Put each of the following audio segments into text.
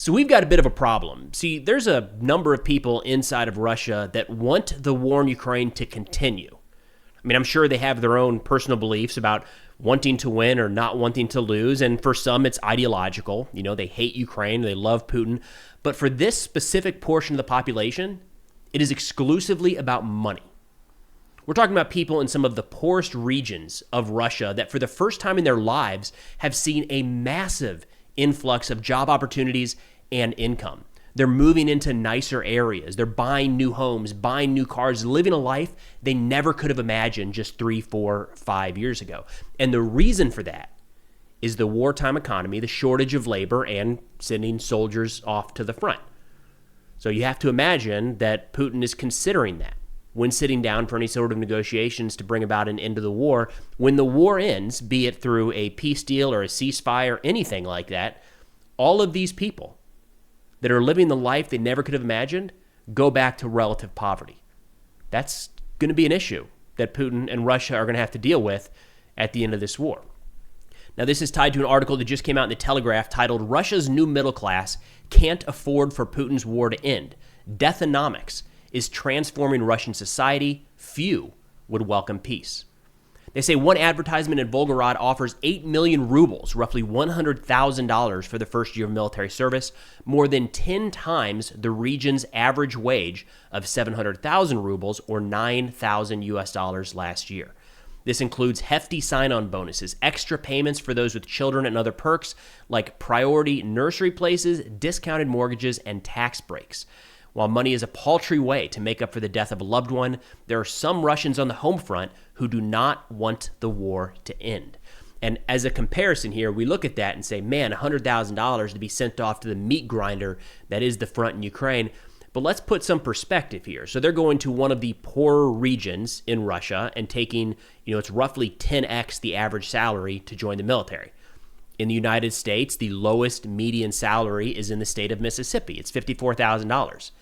So we've got a bit of a problem. See, there's a number of people inside of Russia that want the war in Ukraine to continue. I mean, I'm sure they have their own personal beliefs about wanting to win or not wanting to lose. And for some, it's ideological. You know, they hate Ukraine, they love Putin. But for this specific portion of the population, it is exclusively about money. We're talking about people in some of the poorest regions of Russia that for the first time in their lives have seen a massive influx of job opportunities and income. They're moving into nicer areas. They're buying new homes, buying new cars, living a life they never could have imagined just 3, 4, 5 years ago. And the reason for that is the wartime economy, the shortage of labor, and sending soldiers off to the front. So you have to imagine that Putin is considering that when sitting down for any sort of negotiations to bring about an end to the war. When the war ends, be it through a peace deal or a ceasefire, anything like that, all of these people that are living the life they never could have imagined go back to relative poverty. That's going to be an issue that Putin and Russia are going to have to deal with at the end of this war. Now, this is tied to an article that just came out in the Telegraph titled, "Russia's New Middle Class Can't Afford for Putin's War to End. Deathonomics is transforming Russian society. Few would welcome peace." They say one advertisement in Volgograd offers 8 million rubles, roughly $100,000 for the first year of military service, more than 10 times the region's average wage of 700,000 rubles or $9,000 last year. This includes hefty sign-on bonuses, extra payments for those with children, and other perks like priority nursery places, discounted mortgages, and tax breaks. While money is a paltry way to make up for the death of a loved one, there are some Russians on the home front who do not want the war to end. And as a comparison here, we look at that and say, man, $100,000 to be sent off to the meat grinder that is the front in Ukraine. But let's put some perspective here. So they're going to one of the poorer regions in Russia and taking, it's roughly 10x the average salary to join the military. In the United States, the lowest median salary is in the state of Mississippi. It's $54,000.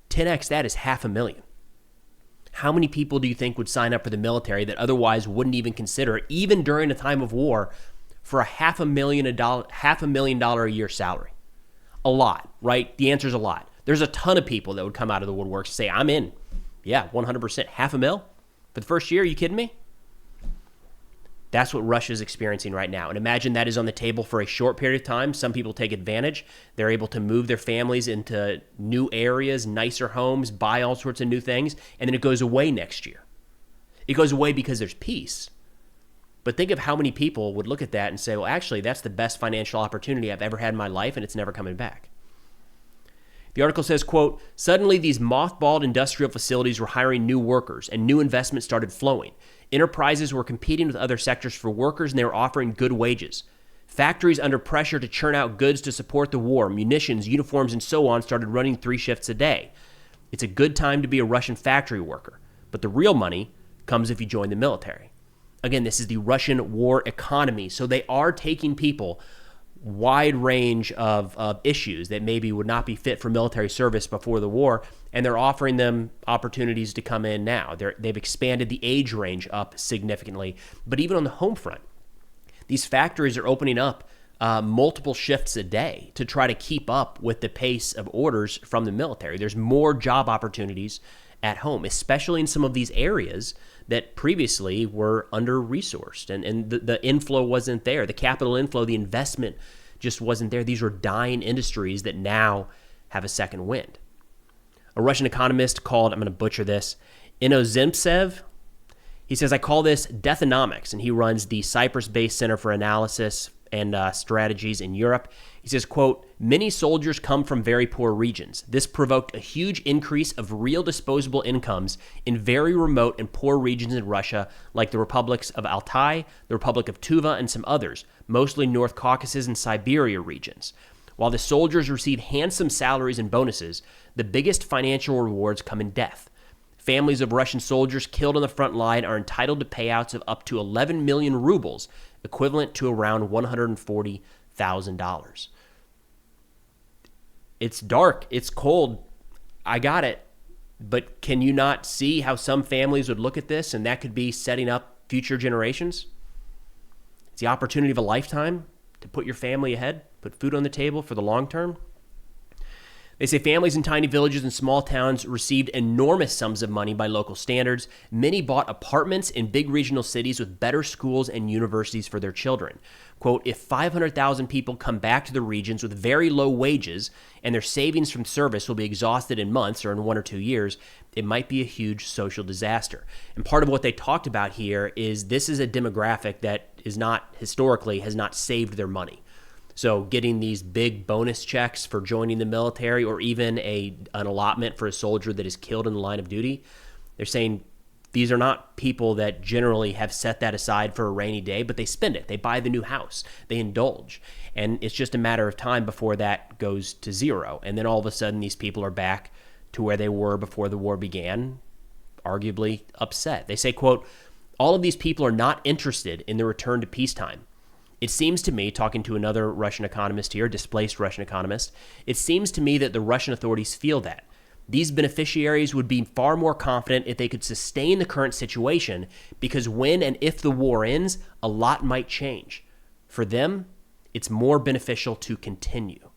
10x that is $500,000. How many people do you think would sign up for the military that otherwise wouldn't even consider, even during a time of war, for a $500,000 a year salary? A lot, right? The answer is a lot. There's a ton of people that would come out of the woodworks and say, I'm in. Yeah, 100%. $500,000 for the first year? Are you kidding me? That's what Russia is experiencing right now. And imagine that is on the table for a short period of time. Some people take advantage. They're able to move their families into new areas, nicer homes, buy all sorts of new things, and then it goes away next year. It goes away because there's peace. But think of how many people would look at that and say, well, actually, that's the best financial opportunity I've ever had in my life, and it's never coming back. The article says, quote, "Suddenly these mothballed industrial facilities were hiring new workers and new investment started flowing. Enterprises were competing with other sectors for workers and they were offering good wages. Factories under pressure to churn out goods to support the war, munitions, uniforms, and so on started running 3 shifts a day. It's a good time to be a Russian factory worker, but the real money comes if you join the military." Again, this is the Russian war economy, so they are taking people wide range of issues that maybe would not be fit for military service before the war, and they're offering them opportunities to come in now. They've expanded the age range up significantly. But even on the home front, these factories are opening up multiple shifts a day to try to keep up with the pace of orders from the military. There's more job opportunities at home, especially in some of these areas that previously were under-resourced, and the inflow wasn't there. The capital inflow, the investment just wasn't there. These were dying industries that now have a second wind. A Russian economist called, I'm going to butcher this, Inozemtsev, he says, "I call this deathonomics," and he runs the Cyprus-based Center for Analysis and Strategies in Europe. He says, quote, "Many soldiers come from very poor regions. This provoked a huge increase of real disposable incomes in very remote and poor regions in Russia, like the republics of Altai, the Republic of Tuva, and some others, mostly North Caucasus and Siberia regions. While the soldiers receive handsome salaries and bonuses, the biggest financial rewards come in death. Families of Russian soldiers killed on the front line are entitled to payouts of up to 11 million rubles, equivalent to around $140,000. It's dark. It's cold. I got it. But can you not see how some families would look at this and that could be setting up future generations? It's the opportunity of a lifetime to put your family ahead, put food on the table for the long term. They say families in tiny villages and small towns received enormous sums of money by local standards. Many bought apartments in big regional cities with better schools and universities for their children. Quote, if 500,000 people come back to the regions with very low wages and their savings from service will be exhausted in months or in 1 or 2 years, it might be a huge social disaster. And part of what they talked about here is this is a demographic that is not, historically, has not saved their money. So getting these big bonus checks for joining the military or even an allotment for a soldier that is killed in the line of duty, they're saying these are not people that generally have set that aside for a rainy day, but they spend it. They buy the new house. They indulge. And it's just a matter of time before that goes to zero. And then all of a sudden these people are back to where they were before the war began, arguably upset. They say, quote, all of these people are not interested in the return to peacetime. It seems to me, talking to another Russian economist here, displaced Russian economist, it seems to me that the Russian authorities feel that. These beneficiaries would be far more confident if they could sustain the current situation because when and if the war ends, a lot might change. For them, it's more beneficial to continue.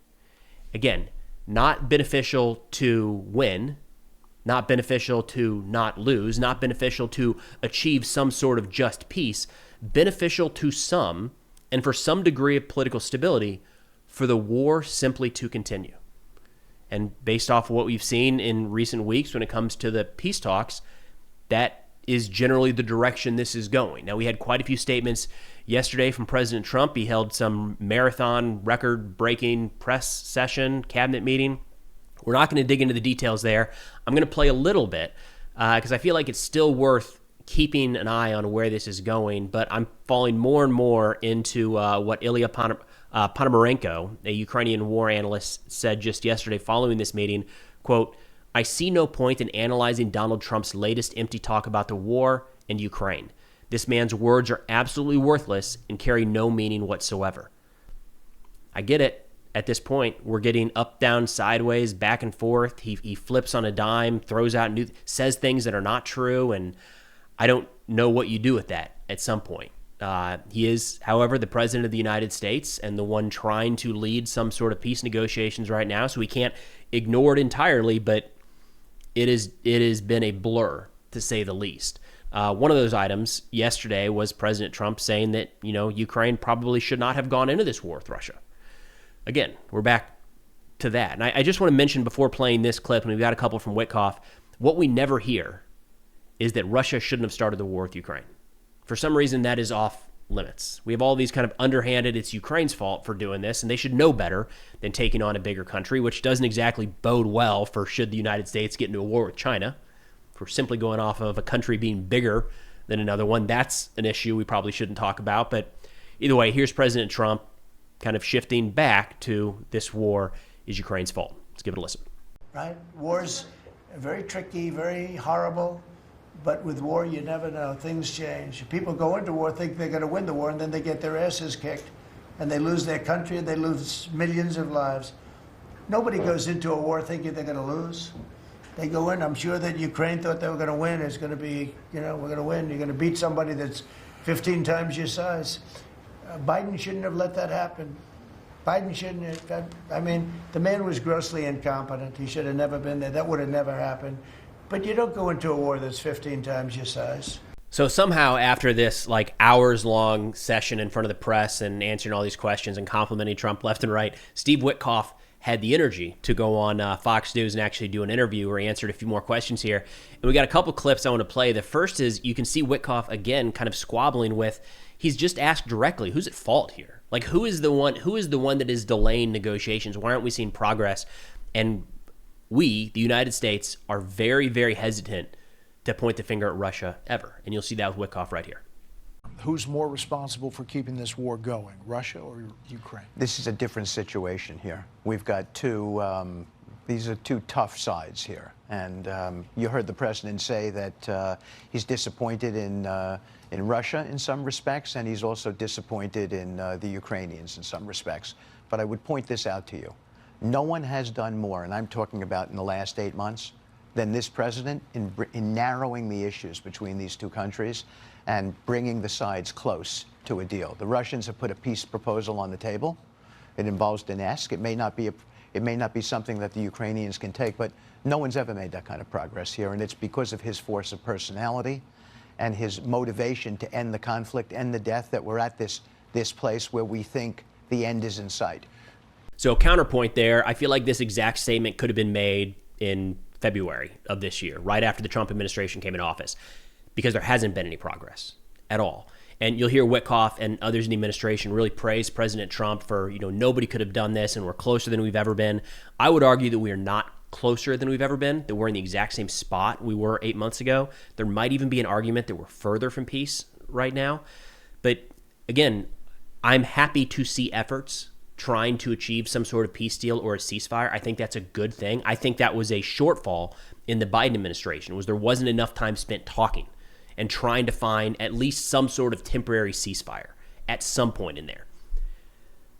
Again, not beneficial to win, not beneficial to not lose, not beneficial to achieve some sort of just peace, beneficial to some, and for some degree of political stability, for the war simply to continue. And based off of what we've seen in recent weeks when it comes to the peace talks, that is generally the direction this is going. Now, we had quite a few statements yesterday from President Trump. He held some marathon, record-breaking press session, cabinet meeting. We're not going to dig into the details there. I'm going to play a little bit because I feel like it's still worth keeping an eye on where this is going, but I'm falling more and more into what Ilya Ponomarenko, a Ukrainian war analyst, said just yesterday following this meeting, quote, I see no point in analyzing Donald Trump's latest empty talk about the war and Ukraine. This man's words are absolutely worthless and carry no meaning whatsoever. I get it. At this point, we're getting up, down, sideways, back and forth. He flips on a dime, throws out says things that are not true, and I don't know what you do with that at some point. He is, however, the president of the United States and the one trying to lead some sort of peace negotiations right now, so we can't ignore it entirely, but it has been a blur, to say the least. One of those items yesterday was President Trump saying that, Ukraine probably should not have gone into this war with Russia. Again, we're back to that. And I just want to mention before playing this clip, and we've got a couple from Witkoff, what we never hear is that Russia shouldn't have started the war with Ukraine. For some reason, that is off limits. We have all these kind of underhanded, it's Ukraine's fault for doing this, and they should know better than taking on a bigger country, which doesn't exactly bode well for should the United States get into a war with China. If we're simply going off of a country being bigger than another one, that's an issue we probably shouldn't talk about. But either way, here's President Trump kind of shifting back to this war is Ukraine's fault. Let's give it a listen. Right? Wars are very tricky, very horrible. But with war, you never know. Things change. People go into war, think they're going to win the war, and then they get their asses kicked, and they lose their country, and they lose millions of lives. Nobody goes into a war thinking they're going to lose. They go in. I'm sure that Ukraine thought they were going to win. It's going to be, we're going to win. You're going to beat somebody that's 15 times your size. Biden shouldn't have let that happen. Biden shouldn't have. The man was grossly incompetent. He should have never been there. That would have never happened. But you don't go into a war that's 15 times your size. So somehow after this hours-long session in front of the press and answering all these questions and complimenting Trump left and right, Steve Witkoff had the energy to go on Fox News and actually do an interview where he answered a few more questions here. And we got a couple clips I want to play. The first is you can see Witkoff, again, kind of squabbling with, he's just asked directly, who's at fault here? Who is the one that is delaying negotiations? Why aren't we seeing progress? And we, the United States, are very, very hesitant to point the finger at Russia ever. And you'll see that with Witkoff right here. Who's more responsible for keeping this war going, Russia or Ukraine? This is a different situation here. We've got these are two tough sides here. And you heard the president say that he's disappointed in Russia in some respects, and he's also disappointed in the Ukrainians in some respects. But I would point this out to you. No one has done more, and I'm talking about in the last 8 months, than this president in narrowing the issues between these two countries and bringing the sides close to a deal. The Russians have put a peace proposal on the table. It involves Donetsk. It may not be It may not be something that the Ukrainians can take, but no one's ever made that kind of progress here, and it's because of his force of personality and his motivation to end the conflict, end the death, that we're at this place where we think the end is in sight. So counterpoint there, I feel like this exact statement could have been made in February of this year, right after the Trump administration came in office, because there hasn't been any progress at all. And you'll hear Witkoff and others in the administration really praise President Trump for, nobody could have done this and we're closer than we've ever been. I would argue that we are not closer than we've ever been, that we're in the exact same spot we were 8 months ago. There might even be an argument that we're further from peace right now. But again, I'm happy to see efforts trying to achieve some sort of peace deal or a ceasefire. I think that's a good thing. I think that was a shortfall in the Biden administration, was there wasn't enough time spent talking and trying to find at least some sort of temporary ceasefire at some point in there.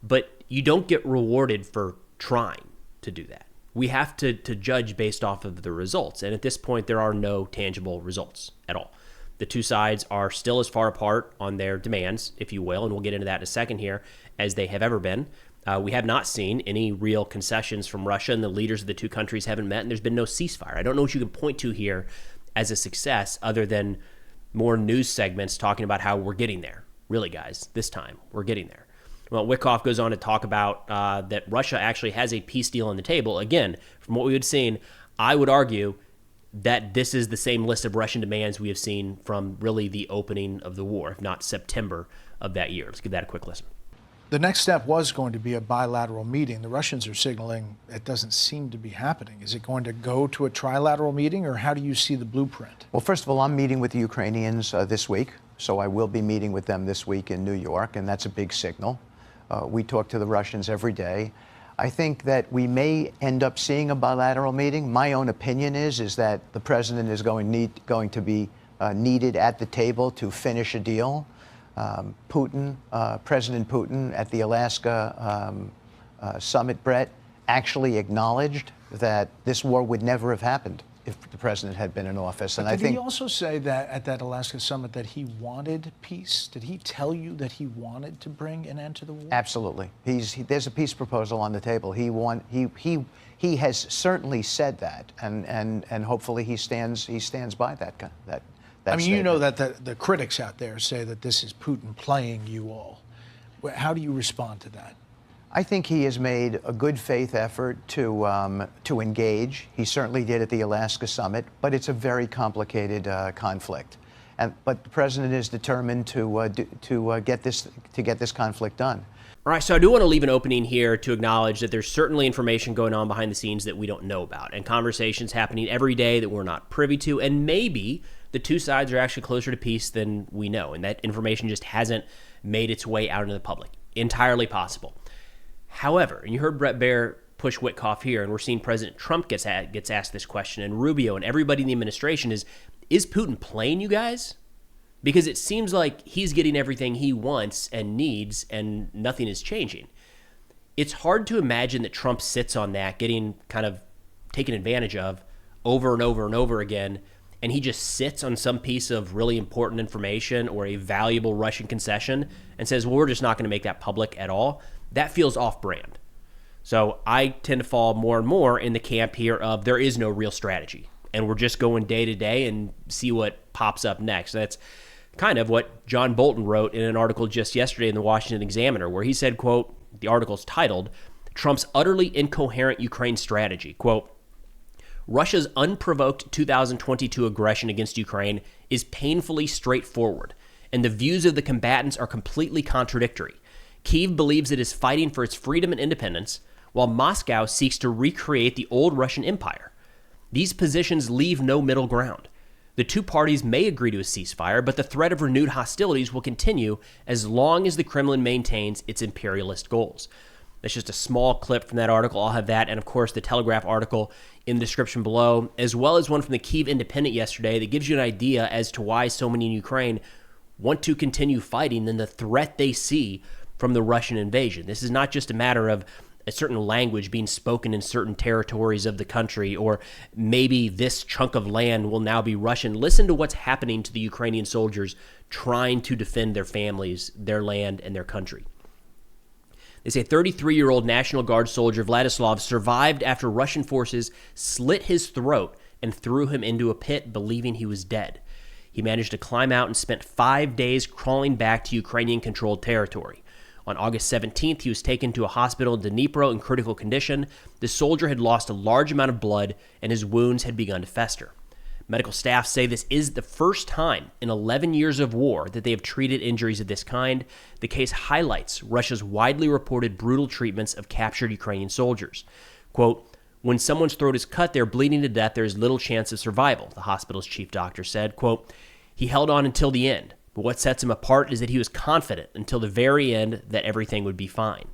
But you don't get rewarded for trying to do that. We have to judge based off of the results. And at this point, there are no tangible results at all. The two sides are still as far apart on their demands, if you will, and we'll get into that in a second here, as they have ever been. We have not seen any real concessions from Russia, and the leaders of the two countries haven't met, and there's been no ceasefire. I don't know what you can point to here as a success other than more news segments talking about how we're getting there. Really, guys, this time, we're getting there. Well, Witkoff goes on to talk about that Russia actually has a peace deal on the table. Again, from what we had seen, I would argue that this is the same list of Russian demands we have seen from really the opening of the war, if not September of that year. Let's give that a quick listen. The next step was going to be a bilateral meeting. The Russians are signaling it doesn't seem to be happening. Is it going to go to a trilateral meeting, or how do you see the blueprint? Well, first of all, I'm meeting with the Ukrainians this week, so I will be meeting with them this week in New York, and that's a big signal. We talk to the Russians every day. I think that we may end up seeing a bilateral meeting. My own opinion is that the president is going to be needed at the table to finish a deal. President Putin at the Alaska summit, Brett, actually acknowledged that this war would never have happened if the president had been in office. And did he also say that at that Alaska summit that he wanted peace? Did he tell you that he wanted to bring an end to the war? Absolutely. There's a peace proposal on the table. He has certainly said that, and hopefully he stands by that. I mean, you know that the critics out there say that this is Putin playing you all. How do you respond to that? I think he has made a good faith effort to engage. He certainly did at the Alaska summit, but it's a very complicated conflict. But the president is determined to get this conflict done. All right, so I do want to leave an opening here to acknowledge that there's certainly information going on behind the scenes that we don't know about, and conversations happening every day that we're not privy to, and maybe the two sides are actually closer to peace than we know, and that information just hasn't made its way out into the public. Entirely possible. However, and you heard Brett Baer push Witkoff here, and we're seeing President Trump gets asked this question, and Rubio and everybody in the administration is Putin playing you guys? Because it seems like he's getting everything he wants and needs, and nothing is changing. It's hard to imagine that Trump sits on that, getting kind of taken advantage of over and over and over again, and he just sits on some piece of really important information or a valuable Russian concession and says, well, we're just not going to make that public at all. That feels off-brand. So I tend to fall more and more in the camp here of there is no real strategy, and we're just going day to day and see what pops up next. That's kind of what John Bolton wrote in an article just yesterday in the Washington Examiner, where he said, quote, the article's titled, Trump's utterly incoherent Ukraine strategy, quote, Russia's unprovoked 2022 aggression against Ukraine is painfully straightforward, and the views of the combatants are completely contradictory. Kyiv believes it is fighting for its freedom and independence, while Moscow seeks to recreate the old Russian Empire. These positions leave no middle ground. The two parties may agree to a ceasefire, but the threat of renewed hostilities will continue as long as the Kremlin maintains its imperialist goals. That's just a small clip from that article. I'll have that, and of course the Telegraph article in the description below, as well as one from the Kyiv Independent yesterday that gives you an idea as to why so many in Ukraine want to continue fighting and the threat they see from the Russian invasion. This is not just a matter of a certain language being spoken in certain territories of the country, or maybe this chunk of land will now be Russian. Listen to what's happening to the Ukrainian soldiers trying to defend their families, their land, and their country. They say 33-year-old National Guard soldier Vladislav survived after Russian forces slit his throat and threw him into a pit, believing he was dead. He managed to climb out and spent 5 days crawling back to Ukrainian-controlled territory. On August 17th, he was taken to a hospital in Dnipro in critical condition. The soldier had lost a large amount of blood, and his wounds had begun to fester. Medical staff say this is the first time in 11 years of war that they have treated injuries of this kind. The case highlights Russia's widely reported brutal treatments of captured Ukrainian soldiers. Quote, "When someone's throat is cut, they're bleeding to death. There is little chance of survival," the hospital's chief doctor said. Quote, "He held on until the end, but what sets him apart is that he was confident until the very end that everything would be fine."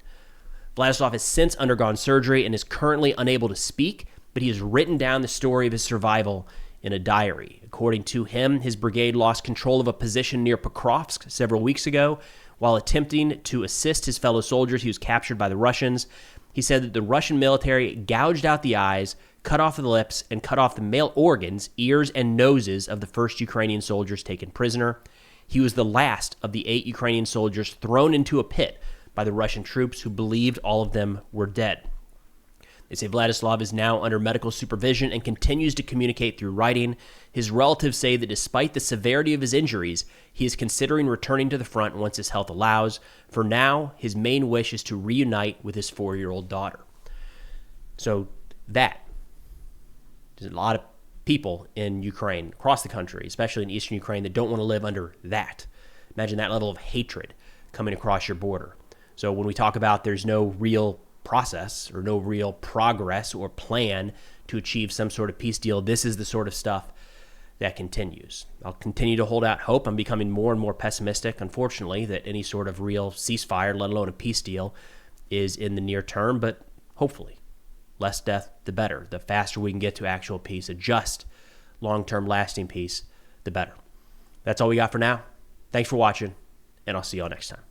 Vladislav has since undergone surgery and is currently unable to speak, but he has written down the story of his survival in a diary. According to him, his brigade lost control of a position near Pokrovsk several weeks ago. While attempting to assist his fellow soldiers, he was captured by the Russians. He said that the Russian military gouged out the eyes, cut off the lips, and cut off the male organs, ears, and noses of the first Ukrainian soldiers taken prisoner. He was the last of the 8 Ukrainian soldiers thrown into a pit by the Russian troops who believed all of them were dead. They say Vladislav is now under medical supervision and continues to communicate through writing. His relatives say that despite the severity of his injuries, he is considering returning to the front once his health allows. For now, his main wish is to reunite with his 4-year-old daughter. So there's a lot of people in Ukraine, across the country, especially in eastern Ukraine, that don't want to live under that. Imagine that level of hatred coming across your border. So when we talk about there's no real process or no real progress or plan to achieve some sort of peace deal, this is the sort of stuff that continues. I'll continue to hold out hope. I'm becoming more and more pessimistic, unfortunately, that any sort of real ceasefire, let alone a peace deal, is in the near term, but hopefully less death, the better. The faster we can get to actual peace, a just, long-term, lasting peace, the better. That's all we got for now. Thanks for watching, and I'll see y'all next time.